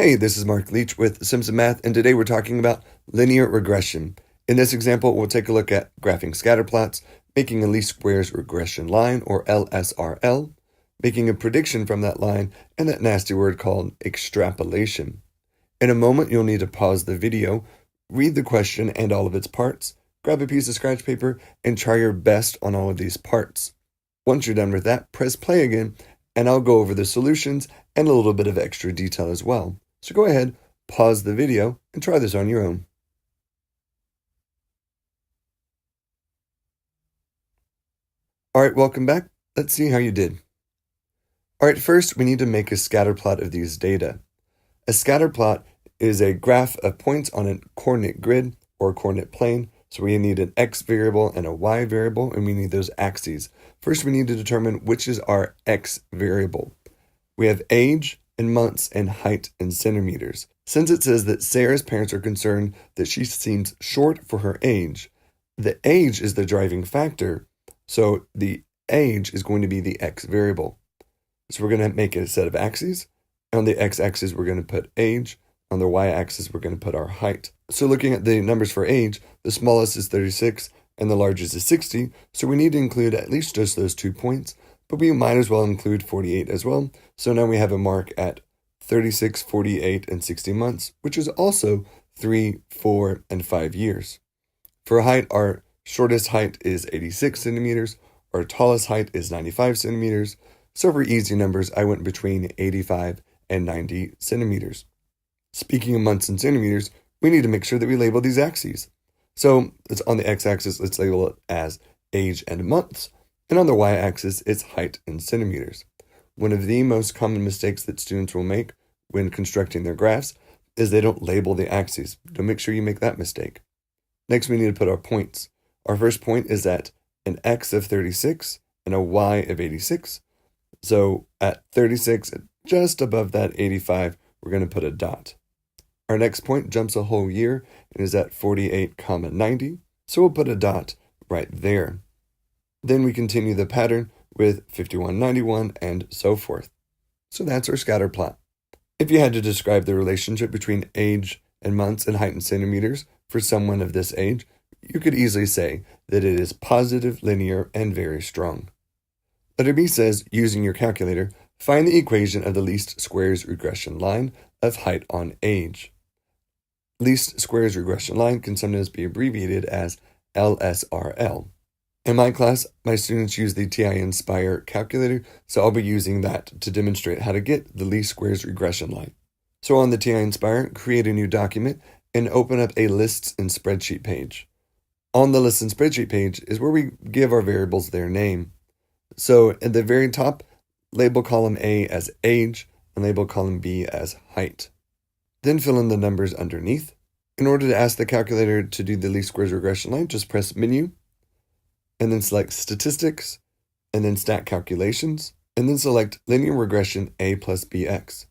Hey, this is Mark Leach with Simpson Math, and today we're talking about linear regression. In this example, we'll take a look at graphing scatterplots, making a least-squares regression line, or LSRL, making a prediction from that line, and that nasty word called extrapolation. In a moment, you'll need to pause the video, read the question and all of its parts, grab a piece of scratch paper, and try your best on all of these parts. Once you're done with that, press play again, and I'll go over the solutions and a little bit of extra detail as well. So go ahead, pause the video, and try this on your own. All right, welcome back. Let's see how you did. All right, first we need to make a scatter plot of these data. A scatter plot is a graph of points on a coordinate grid or coordinate plane. So we need an x variable and a y variable, and we need those axes. First, we need to determine which is our x variable. We have age in months and height in centimeters. Since it says that Sarah's parents are concerned that she seems short for her age, the age is the driving factor, so the age is going to be the x variable. So we're going to make a set of axes. On the x-axis, we're going to put age. On the y-axis, we're going to put our height. So looking at the numbers for age, the smallest is 36 and the largest is 60. So we need to include at least just those 2 points, but we might as well include 48 as well. So now we have a mark at 36, 48, and 60 months, which is also 3, 4, and 5 years. For height, our shortest height is 86 centimeters. Our tallest height is 95 centimeters. So for easy numbers, I went between 85 and 90 centimeters. Speaking of months and centimeters, we need to make sure that we label these axes. So it's on the x-axis, let's label it as age and months. And on the y-axis, it's height in centimeters. One of the most common mistakes that students will make when constructing their graphs is they don't label the axes. Don't make sure you make that mistake. Next, we need to put our points. Our first point is at an x of 36 and a y of 86. So at 36, just above that 85, we're going to put a dot. Our next point jumps a whole year and is at 48, 90. So we'll put a dot right there. Then we continue the pattern with 51, 91, and so forth. So that's our scatter plot. If you had to describe the relationship between age and months and height in centimeters for someone of this age, you could easily say that it is positive, linear, and very strong. Letter B says, using your calculator, find the equation of the least-squares regression line of height on age. Least-squares regression line can sometimes be abbreviated as LSRL. In my class, my students use the TI-nspire calculator, so I'll be using that to demonstrate how to get the least-squares regression line. So on the TI-nspire, create a new document and open up a lists and spreadsheet page. On the lists and spreadsheet page is where we give our variables their name. So at the very top, label column A as age and label column B as height. Then fill in the numbers underneath. In order to ask the calculator to do the least-squares regression line, just press Menu, and then select Statistics, and then Stat Calculations, and then select Linear Regression A plus BX.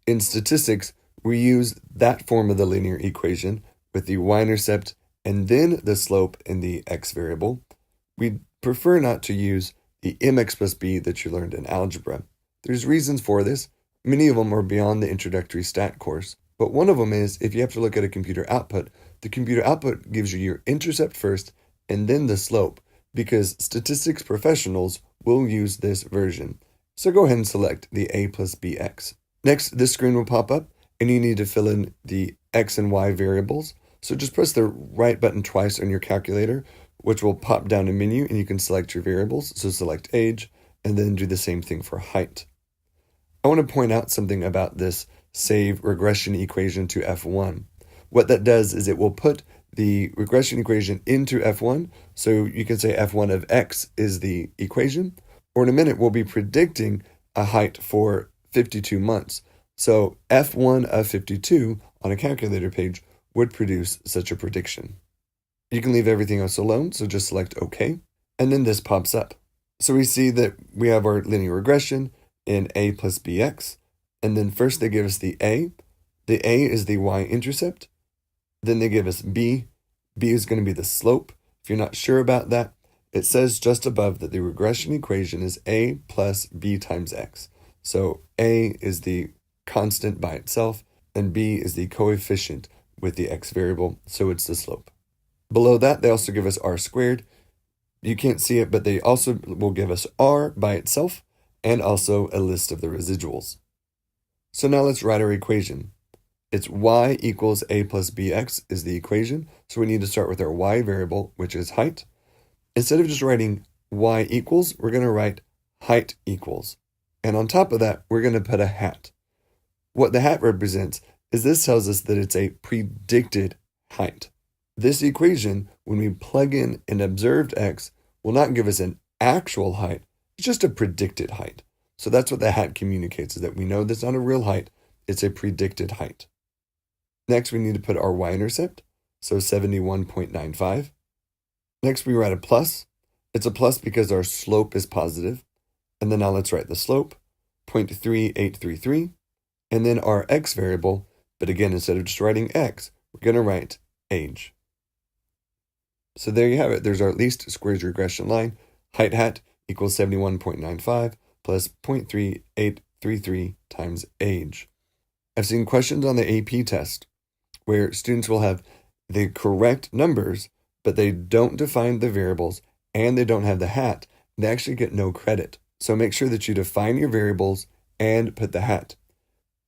In statistics, we use that form of the linear equation with the y-intercept and then the slope in the x variable. We prefer not to use the mx plus b that you learned in algebra. There's reasons for this. Many of them are beyond the introductory stat course, but one of them is if you have to look at a computer output, the computer output gives you your intercept first and then the slope, because statistics professionals will use this version. So go ahead and select the a plus bx. Next, this screen will pop up and you need to fill in the x and y variables. So just press the right button twice on your calculator, which will pop down a menu and you can select your variables. So select age and then do the same thing for height. I want to point out something about this save regression equation to F1. What that does is it will put the regression equation into F1. So you can say F1 of x is the equation, or in a minute we'll be predicting a height for 52 months. So F1 of 52 on a calculator page would produce such a prediction. You can leave everything else alone, so just select OK, and then this pops up. So we see that we have our linear regression in A plus BX, and then first they give us the A. The A is the y-intercept. Then they give us B. B is going to be the slope. If you're not sure about that, it says just above that the regression equation is A plus B times X. So A is the constant by itself, and b is the coefficient with the x variable, so it's the slope. Below that, they also give us r squared. You can't see it, but they also will give us r by itself and also a list of the residuals. So now let's write our equation. It's y equals a plus bx is the equation, so we need to start with our y variable, which is height. Instead of just writing y equals, we're going to write height equals. And on top of that, we're going to put a hat. What the hat represents is this tells us that it's a predicted height. This equation, when we plug in an observed x, will not give us an actual height, it's just a predicted height. So that's what the hat communicates, is that we know that's not a real height, it's a predicted height. Next, we need to put our y-intercept, so 71.95. Next, we write a plus. It's a plus because our slope is positive. And then now let's write the slope, 0.3833, and then our x variable, but again, instead of just writing x, we're going to write age. So there you have it. There's our least squares regression line. Height hat equals 71.95 plus 0.3833 times age. I've seen questions on the AP test where students will have the correct numbers, but they don't define the variables and they don't have the hat. They actually get no credit. So make sure that you define your variables and put the hat.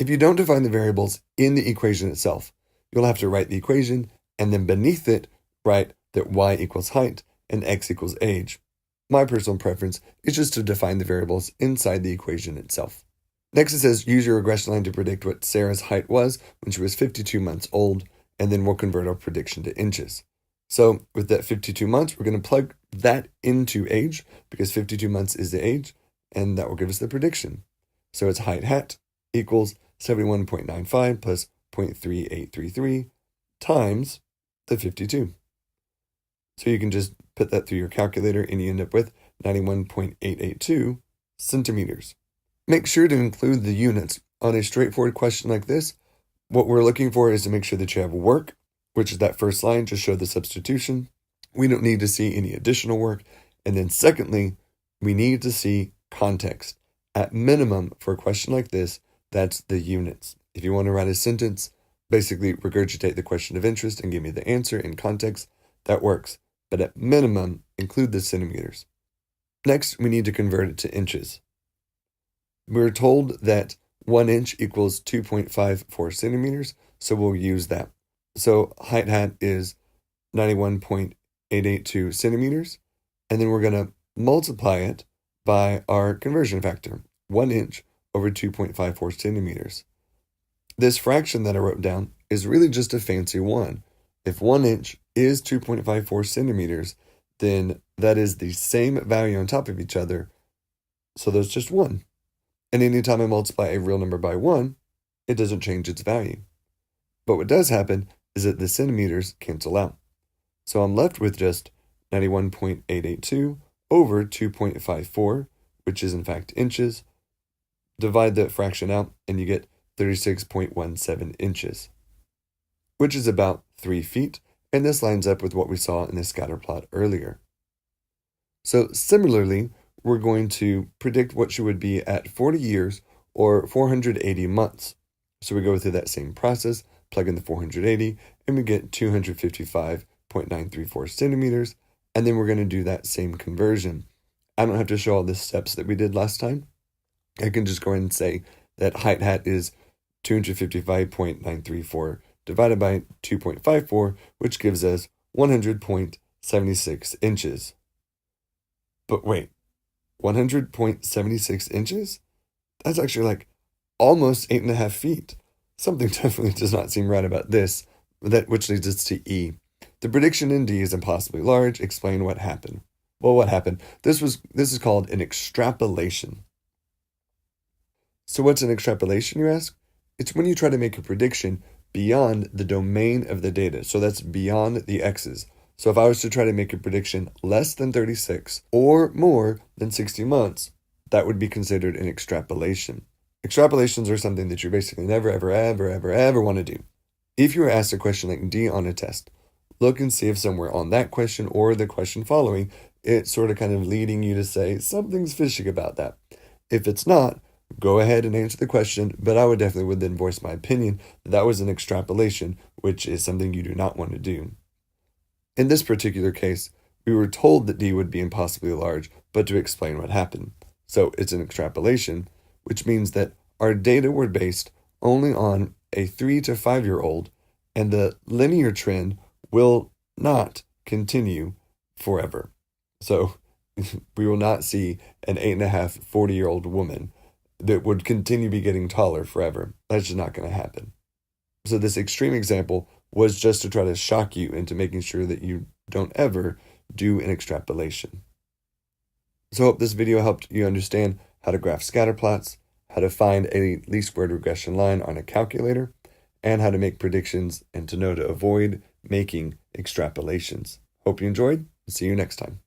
If you don't define the variables in the equation itself, you'll have to write the equation and then beneath it write that y equals height and x equals age. My personal preference is just to define the variables inside the equation itself. Next, it says use your regression line to predict what Sarah's height was when she was 52 months old, and then we'll convert our prediction to inches. So with that 52 months, we're going to plug that into age because 52 months is the age, and that will give us the prediction. So it's height hat equals 71.95 plus 0.3833 times the 52. So you can just put that through your calculator and you end up with 91.882 centimeters. Make sure to include the units. On a straightforward question like this, what we're looking for is to make sure that you have work, which is that first line, just show the substitution. We don't need to see any additional work. And then secondly, we need to see context. At minimum, for a question like this, that's the units. If you want to write a sentence, basically regurgitate the question of interest and give me the answer in context, that works. But at minimum, include the centimeters. Next, we need to convert it to inches. We're told that 1 inch equals 2.54 centimeters, so we'll use that. So height hat is 91.882 centimeters, and then we're going to multiply it by our conversion factor, 1 inch over 2.54 centimeters. This fraction that I wrote down is really just a fancy 1. If 1 inch is 2.54 centimeters, then that is the same value on top of each other, so there's just 1. And anytime I multiply a real number by 1, it doesn't change its value. But what does happen is that the centimeters cancel out. So I'm left with just 91.882 over 2.54, which is in fact inches. Divide the fraction out and you get 36.17 inches, which is about 3 feet. And this lines up with what we saw in the scatter plot earlier. So similarly, we're going to predict what she would be at 40 years or 480 months. So we go through that same process, plug in the 480, and we get 255.934 centimeters. And then we're going to do that same conversion. I don't have to show all the steps that we did last time. I can just go ahead and say that height hat is 255.934 divided by 2.54, which gives us 100.76 inches. But wait, 100.76 inches? That's actually like almost 8.5 feet. Something definitely does not seem right about this, which leads us to E. The prediction in D is impossibly large. Explain what happened. Well, what happened? This is called an extrapolation. So what's an extrapolation, you ask? It's when you try to make a prediction beyond the domain of the data. So that's beyond the x's. So if I was to try to make a prediction less than 36 or more than 60 months, that would be considered an extrapolation. Extrapolations are something that you basically never, ever want to do. If you were asked a question like D on a test, look and see if somewhere on that question or the question following, it's sort of kind of leading you to say something's fishy about that. If it's not, go ahead and answer the question, but I would then voice my opinion that that was an extrapolation, which is something you do not want to do. In this particular case, we were told that D would be impossibly large, but to explain what happened. So it's an extrapolation, which means that our data were based only on a 3 to 5 year old, and the linear trend will not continue forever. So we will not see an 8.5, 40-year-old woman that would continue to be getting taller forever. That's just not going to happen. So this extreme example was just to try to shock you into making sure that you don't ever do an extrapolation. So I hope this video helped you understand how to graph scatterplots, how to find a least squared regression line on a calculator, and how to make predictions and to know to avoid making extrapolations. Hope you enjoyed, and see you next time.